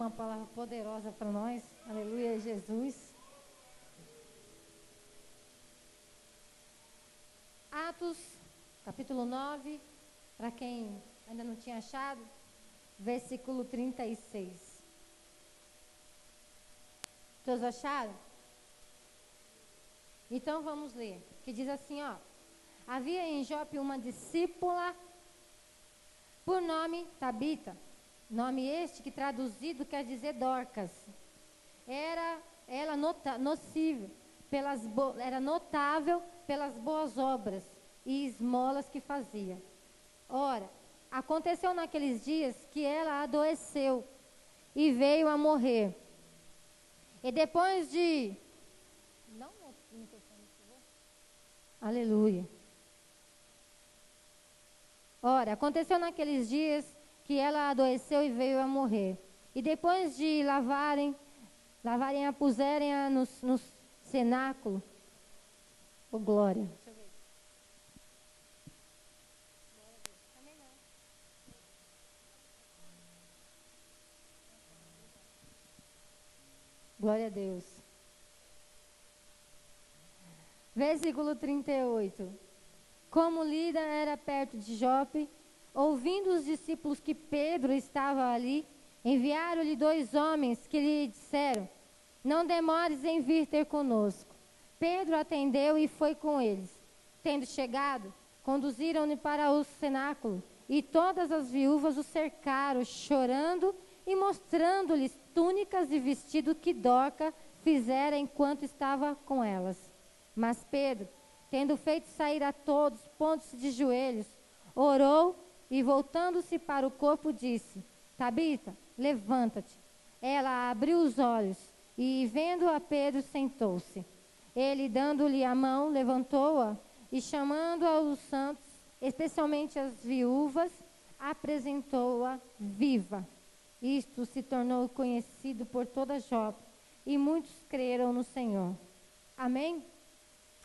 uma palavra poderosa para nós. Aleluia, Jesus. Atos, capítulo 9, para quem ainda não tinha achado, versículo 36. Todos acharam? Então vamos ler, que diz assim, ó. Havia em Jope uma discípula por nome Tabita, nome este que traduzido quer dizer Dorcas. Era ela era notável pelas boas obras e esmolas que fazia. Ora, aconteceu naqueles dias que ela adoeceu e veio a morrer. E depois de... Aleluia. Ora, aconteceu naqueles dias que ela adoeceu e veio a morrer. E depois de lavarem a puserem-a no cenáculo. Oh, glória. Deixa eu ver. Glória a Deus. Versículo 38. Como Lida era perto de Jope, ouvindo os discípulos que Pedro estava ali, enviaram-lhe 2 homens que lhe disseram: não demores em vir ter conosco. Pedro atendeu e foi com eles. Tendo chegado, conduziram-no para o cenáculo, e todas as viúvas o cercaram, chorando e mostrando-lhes túnicas e vestido que Dorca fizera enquanto estava com elas. Mas Pedro, tendo feito sair a todos, pondo-se de joelhos, orou e, voltando-se para o corpo, disse: Tabita, levanta-te. Ela abriu os olhos e, vendo a Pedro, sentou-se. Ele, dando-lhe a mão, levantou-a e, chamando aos santos, especialmente as viúvas, apresentou-a viva. Isto se tornou conhecido por toda Jope, e muitos creram no Senhor. Amém?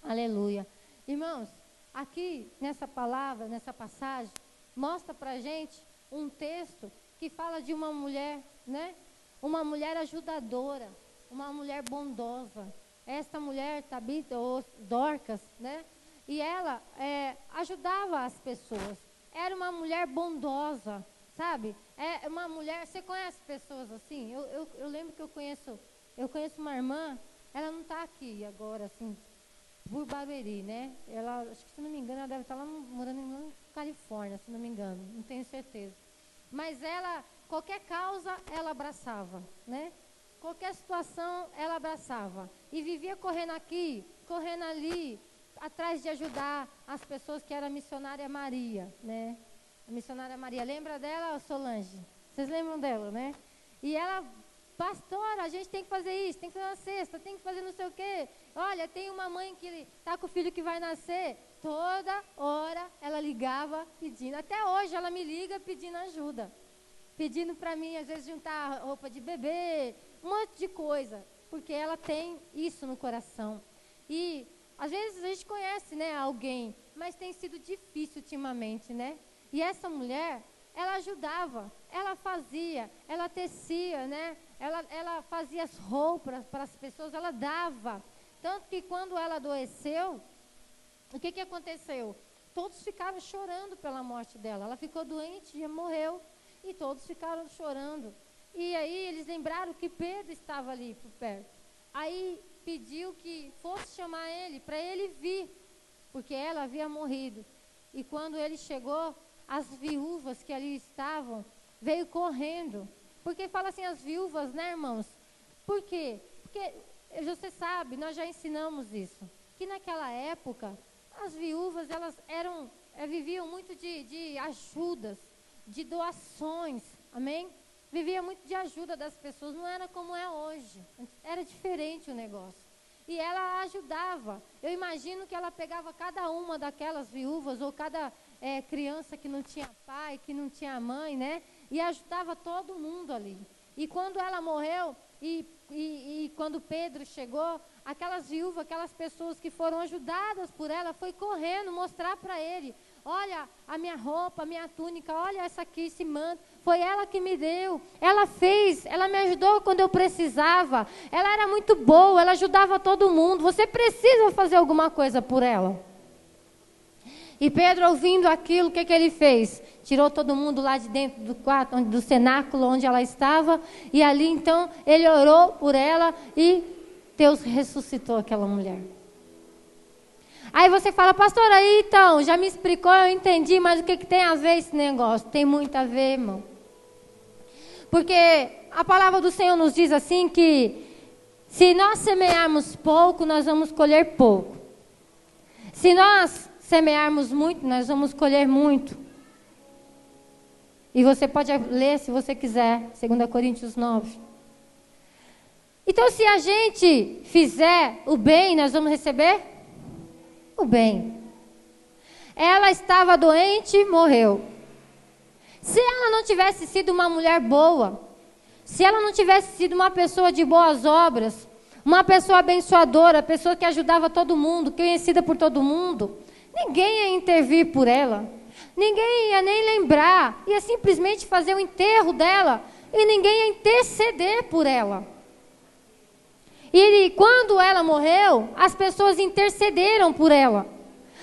Aleluia. Irmãos, aqui nessa palavra, nessa passagem, mostra pra gente um texto que fala de uma mulher, né? Uma mulher ajudadora, uma mulher bondosa. Esta mulher, Tabita, ou Dorcas, né? E ela ajudava as pessoas. Era uma mulher bondosa, sabe? É uma mulher, você conhece pessoas assim? Eu lembro que eu conheço uma irmã, ela não está aqui agora, assim, por Barueri, né? Ela, acho que se não me engano, ela deve estar lá morando na Califórnia, se não me engano, não tenho certeza. Mas ela, qualquer causa, ela abraçava, né? Qualquer situação, ela abraçava. E vivia correndo aqui, correndo ali, atrás de ajudar as pessoas que era a missionária Maria, né? A missionária Maria, lembra dela, Solange? Vocês lembram dela, né? E ela, pastora, a gente tem que fazer isso, tem que fazer uma cesta, tem que fazer não sei o quê. Olha, tem uma mãe que está com o filho que vai nascer. Toda hora ela ligava pedindo. Até hoje ela me liga pedindo ajuda. Pedindo para mim, às vezes, juntar roupa de bebê, um monte de coisa. Porque ela tem isso no coração. E, às vezes, a gente conhece, né, alguém, mas tem sido difícil ultimamente, né? E essa mulher, ela ajudava, ela fazia, ela tecia, né? Ela fazia as roupas para as pessoas, ela dava. Tanto que quando ela adoeceu, o que aconteceu? Todos ficaram chorando pela morte dela. Ela ficou doente e morreu. E todos ficaram chorando. E aí eles lembraram que Pedro estava ali por perto. Aí pediu que fosse chamar ele, para ele vir, porque ela havia morrido. E quando ele chegou, as viúvas que ali estavam, veio correndo. Porque fala assim, as viúvas, né, irmãos? Por quê? Porque, você sabe, nós já ensinamos isso, que naquela época, as viúvas, elas viviam muito de ajudas, de doações, amém? Vivia muito de ajuda das pessoas, não era como é hoje, era diferente o negócio. E ela ajudava. Eu imagino que ela pegava cada uma daquelas viúvas, ou cada criança que não tinha pai, que não tinha mãe, né? E ajudava todo mundo ali. E quando ela morreu, e quando Pedro chegou, aquelas viúvas, aquelas pessoas que foram ajudadas por ela, foi correndo mostrar para ele: olha a minha roupa, a minha túnica, olha essa aqui, esse manto, Foi ela que me deu. Ela fez, ela me ajudou quando eu precisava. Ela era muito boa, ela ajudava todo mundo. Você precisa fazer alguma coisa por ela. E Pedro, ouvindo aquilo, o que ele fez? Tirou todo mundo lá de dentro do quarto, do cenáculo onde ela estava. E ali, então, ele orou por ela e Deus ressuscitou aquela mulher. Aí você fala, pastor, aí então, já me explicou, eu entendi, mas o que tem a ver esse negócio? Tem muito a ver, irmão. Porque a palavra do Senhor nos diz assim que se nós semearmos pouco, nós vamos colher pouco. Se nós semearmos muito, nós vamos colher muito. E você pode ler se você quiser, 2 Coríntios 9. Então, se a gente fizer o bem, nós vamos receber o bem. Ela estava doente, morreu. Se ela não tivesse sido uma mulher boa, se ela não tivesse sido uma pessoa de boas obras, uma pessoa abençoadora, pessoa que ajudava todo mundo, conhecida por todo mundo, ninguém ia intervir por ela. Ninguém ia nem lembrar, ia simplesmente fazer o enterro dela e ninguém ia interceder por ela. E quando ela morreu, as pessoas intercederam por ela.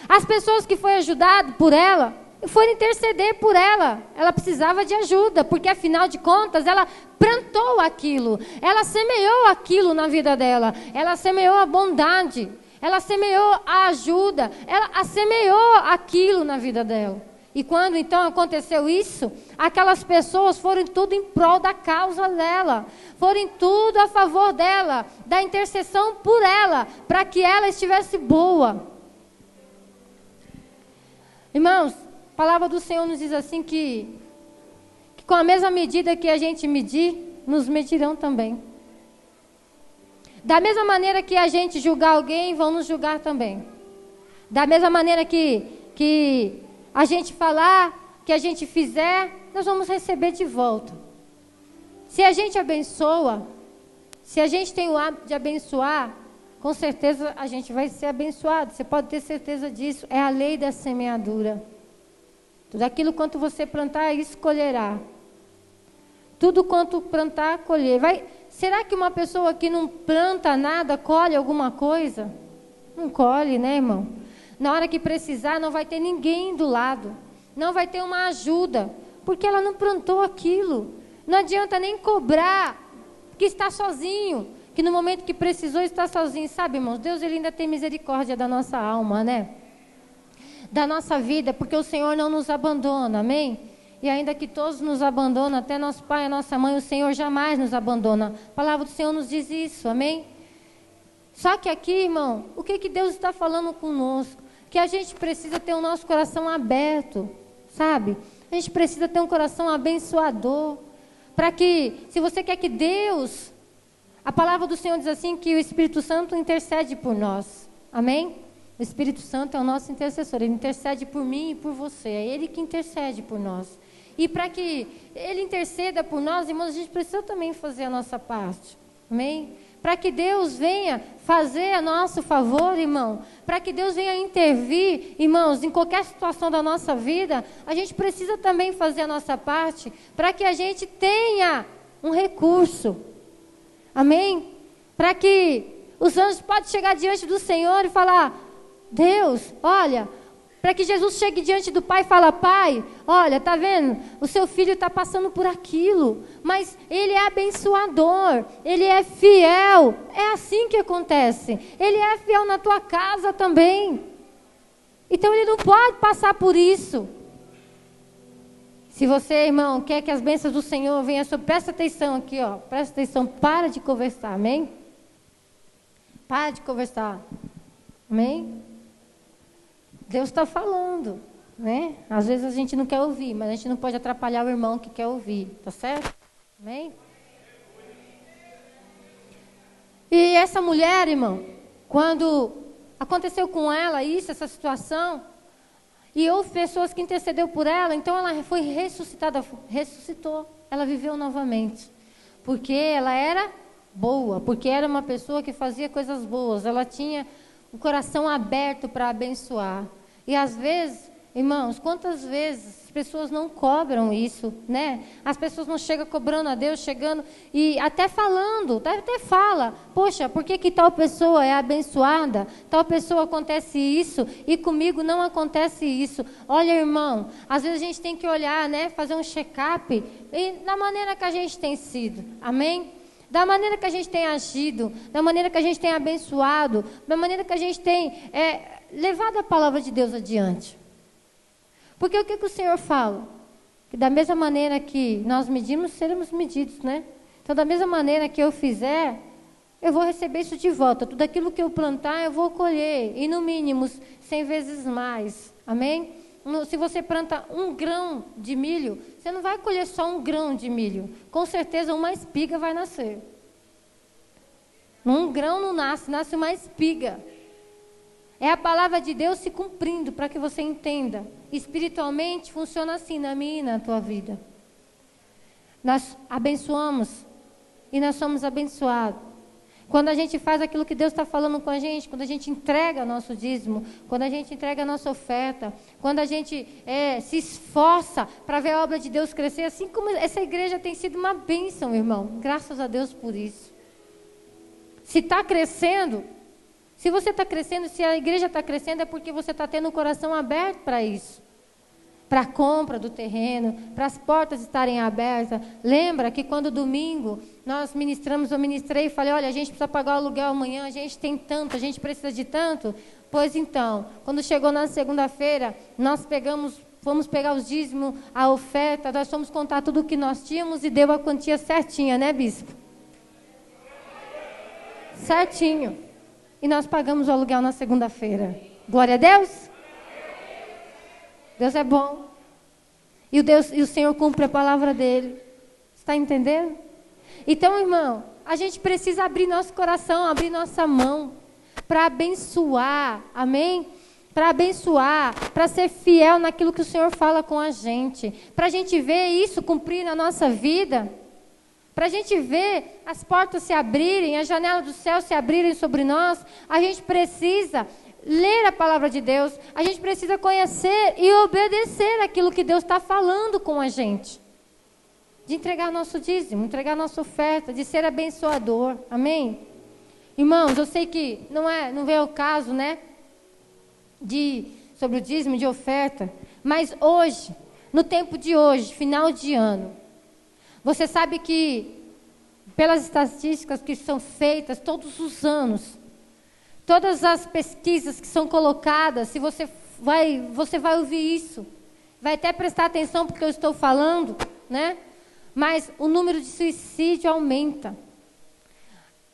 As pessoas que foram ajudadas por ela, foram interceder por ela. Ela precisava de ajuda, porque afinal de contas, ela plantou aquilo. Ela semeou aquilo na vida dela. Ela semeou a bondade. Ela semeou a ajuda. Ela semeou aquilo na vida dela. E quando então aconteceu isso, aquelas pessoas foram tudo em prol da causa dela. Foram tudo a favor dela, da intercessão por ela, para que ela estivesse boa. Irmãos, a palavra do Senhor nos diz assim que com a mesma medida que a gente medir, nos medirão também. Da mesma maneira que a gente julgar alguém, vão nos julgar também. Da mesma maneira que a gente falar, que a gente fizer, nós vamos receber de volta. Se a gente abençoa, se a gente tem o hábito de abençoar, com certeza a gente vai ser abençoado. Você pode ter certeza disso. É a lei da semeadura. Tudo aquilo quanto você plantar, isso colherá. Tudo quanto plantar, colher. Será que uma pessoa que não planta nada, colhe alguma coisa? Não colhe, né, irmão? Na hora que precisar, não vai ter ninguém do lado. Não vai ter uma ajuda. Porque ela não plantou aquilo. Não adianta nem cobrar que está sozinho. Que no momento que precisou, está sozinho. Sabe, irmãos, Deus ele ainda tem misericórdia da nossa alma, né? Da nossa vida, porque o Senhor não nos abandona, amém? E ainda que todos nos abandonam, até nosso pai e nossa mãe, o Senhor jamais nos abandona. A palavra do Senhor nos diz isso, amém? Só que aqui, irmão, o que Deus está falando conosco? Que a gente precisa ter o nosso coração aberto, sabe? A gente precisa ter um coração abençoador. Para que, se você quer que Deus... A palavra do Senhor diz assim que o Espírito Santo intercede por nós. Amém? O Espírito Santo é o nosso intercessor. Ele intercede por mim e por você. É Ele que intercede por nós. E para que Ele interceda por nós, irmãos, a gente precisa também fazer a nossa parte. Amém? Para que Deus venha fazer a nosso favor, irmão. Para que Deus venha intervir, irmãos, em qualquer situação da nossa vida, a gente precisa também fazer a nossa parte. Para que a gente tenha um recurso. Amém? Para que os anjos possam chegar diante do Senhor e falar, Deus, olha, para que Jesus chegue diante do Pai e fale, Pai, olha, tá vendo? O seu filho está passando por aquilo, mas ele é abençoador, ele é fiel. É assim que acontece. Ele é fiel na tua casa também. Então ele não pode passar por isso. Se você, irmão, quer que as bênçãos do Senhor venham sobre... Presta atenção aqui, ó. Presta atenção. Para de conversar, amém? Para de conversar. Amém? Deus está falando, né? Às vezes a gente não quer ouvir, mas a gente não pode atrapalhar o irmão que quer ouvir. Tá certo? Amém? E essa mulher, irmão, quando aconteceu com ela isso, essa situação... E houve pessoas que intercedeu por ela, então ela foi ressuscitada, ressuscitou, ela viveu novamente. Porque ela era boa, porque era uma pessoa que fazia coisas boas, ela tinha o coração aberto para abençoar. E às vezes, Irmãos, quantas vezes as pessoas não cobram isso, né? As pessoas não chegam cobrando a Deus, chegando e até falando, até fala, poxa, por que tal pessoa é abençoada? Tal pessoa acontece isso e comigo não acontece isso. Olha, irmão, às vezes a gente tem que olhar, né? Fazer um check-up da maneira que a gente tem sido, amém? Da maneira que a gente tem agido, da maneira que a gente tem abençoado, da maneira que a gente tem levado a palavra de Deus adiante. Porque o que o Senhor fala? Que da mesma maneira que nós medimos, seremos medidos, né? Então, da mesma maneira que eu fizer, eu vou receber isso de volta. Tudo aquilo que eu plantar, eu vou colher. E no mínimo, 100 vezes mais. Amém? Se você planta 1 grão de milho, você não vai colher só 1 grão de milho. Com certeza, uma espiga vai nascer. 1 grão não nasce, nasce uma espiga. É a palavra de Deus se cumprindo, para que você entenda. Espiritualmente, funciona assim na minha e na tua vida. Nós abençoamos e nós somos abençoados. Quando a gente faz aquilo que Deus está falando com a gente, quando a gente entrega nosso dízimo, quando a gente entrega a nossa oferta, quando a gente se esforça para ver a obra de Deus crescer, assim como essa igreja tem sido uma bênção, irmão. Graças a Deus por isso. Se está crescendo, se você está crescendo, se a igreja está crescendo, é porque você está tendo o coração aberto para isso. Para a compra do terreno, para as portas estarem abertas. Lembra que quando domingo nós ministramos, eu ministrei e falei, olha, a gente precisa pagar o aluguel amanhã, a gente tem tanto, a gente precisa de tanto. Pois então, quando chegou na segunda-feira, nós fomos pegar os dízimos, a oferta, nós fomos contar tudo o que nós tínhamos e deu a quantia certinha, né, bispo? Certinho. E nós pagamos o aluguel na segunda-feira. Glória a Deus. Deus é bom. E o Senhor cumpre a palavra dele. Está entendendo? Então, irmão, a gente precisa abrir nosso coração, abrir nossa mão para abençoar. Amém? Para abençoar, para ser fiel naquilo que o Senhor fala com a gente. Para a gente ver isso cumprir na nossa vida. Para a gente ver as portas se abrirem, as janelas do céu se abrirem sobre nós, a gente precisa ler a palavra de Deus, a gente precisa conhecer e obedecer aquilo que Deus está falando com a gente. De entregar nosso dízimo, entregar nossa oferta, de ser abençoador. Amém? Irmãos, eu sei que não veio o caso, né? Sobre o dízimo de oferta, mas hoje, no tempo de hoje, final de ano, você sabe que, pelas estatísticas que são feitas todos os anos, todas as pesquisas que são colocadas, se você vai ouvir isso, vai até prestar atenção porque eu estou falando, né? Mas o número de suicídio aumenta.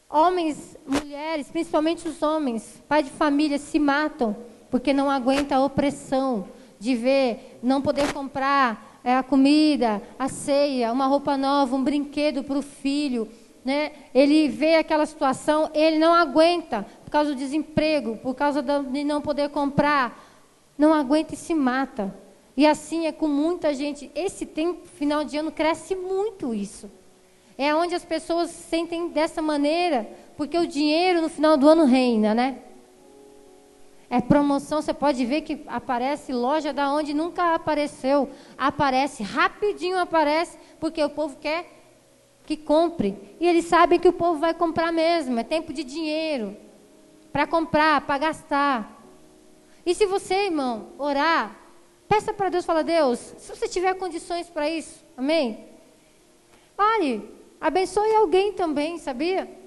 Homens, mulheres, principalmente os homens, pais de família se matam porque não aguentam a opressão de ver, não poder comprar a comida, a ceia, uma roupa nova, um brinquedo para o filho, né? Ele vê aquela situação, ele não aguenta, por causa do desemprego, por causa de não poder comprar, não aguenta e se mata. E assim é com muita gente. Esse tempo, final de ano, cresce muito isso. É onde as pessoas se sentem dessa maneira, porque o dinheiro no final do ano reina, né? É promoção, você pode ver que aparece loja da onde nunca apareceu. Aparece, rapidinho aparece, porque o povo quer que compre. E eles sabem que o povo vai comprar mesmo. É tempo de dinheiro. Para comprar, para gastar. E se você, irmão, orar, peça para Deus, fala, Deus, se você tiver condições para isso, amém? Ore, abençoe alguém também, sabia?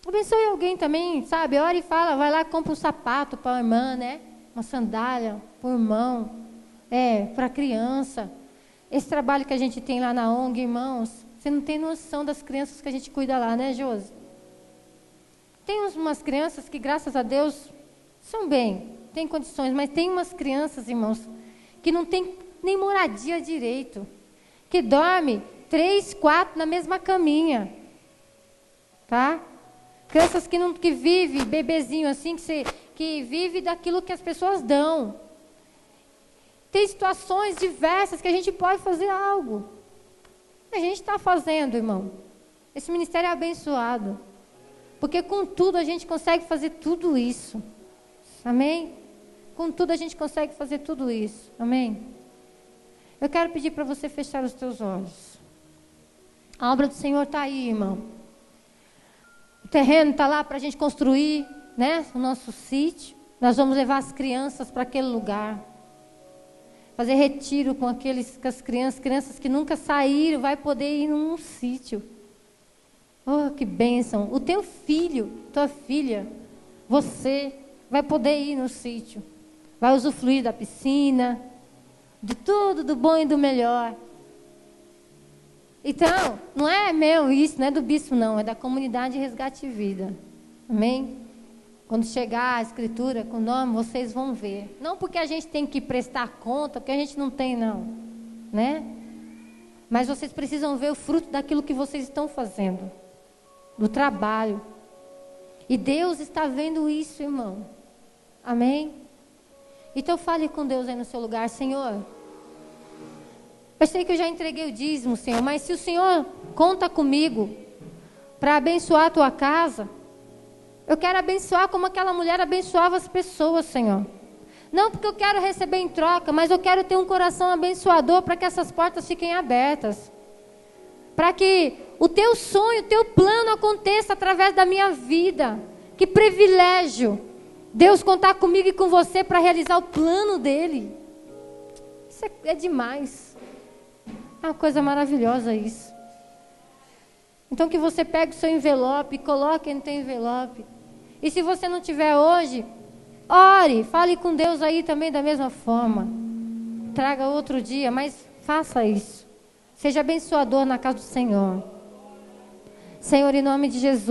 Abençoe alguém também, sabe? Ora e fala, vai lá, compra um sapato para a irmã, né? Uma sandália para o irmão, para a criança. Esse trabalho que a gente tem lá na ONG, irmãos, você não tem noção das crianças que a gente cuida lá, né, Josi? Tem umas crianças que, graças a Deus, são bem, têm condições, mas tem umas crianças, irmãos, que não tem nem moradia direito, que dorme 3, 4 na mesma caminha, tá? Crianças que vivem, bebezinho assim, que vive daquilo que as pessoas dão. Tem situações diversas que a gente pode fazer algo. A gente está fazendo, irmão. Esse ministério é abençoado. Porque com tudo a gente consegue fazer tudo isso. Amém? Contudo, a gente consegue fazer tudo isso. Amém? Eu quero pedir para você fechar os teus olhos. A obra do Senhor está aí, irmão. O terreno está lá para a gente construir, né, o nosso sítio. Nós vamos levar as crianças para aquele lugar. Fazer retiro com as crianças que nunca saíram, vai poder ir num sítio. Oh, que bênção. O teu filho, tua filha, você vai poder ir no sítio. Vai usufruir da piscina, de tudo, do bom e do melhor. Então, não é meu isso, não é do bispo não, é da comunidade Resgate e Vida. Amém? Quando chegar a escritura com o nome, vocês vão ver. Não porque a gente tem que prestar conta, porque a gente não tem não, né? Mas vocês precisam ver o fruto daquilo que vocês estão fazendo, do trabalho. E Deus está vendo isso, irmão. Amém? Então fale com Deus aí no seu lugar. Senhor, eu sei que eu já entreguei o dízimo, Senhor, mas se o Senhor conta comigo para abençoar a tua casa, eu quero abençoar como aquela mulher abençoava as pessoas, Senhor. Não porque eu quero receber em troca, mas eu quero ter um coração abençoador para que essas portas fiquem abertas. Para que o teu sonho, o teu plano aconteça através da minha vida. Que privilégio Deus contar comigo e com você para realizar o plano dele. Isso é demais. É uma coisa maravilhosa isso. Então que você pegue o seu envelope e coloque no teu envelope. E se você não tiver hoje, ore, fale com Deus aí também da mesma forma. Traga outro dia, mas faça isso. Seja abençoador na casa do Senhor. Senhor, em nome de Jesus.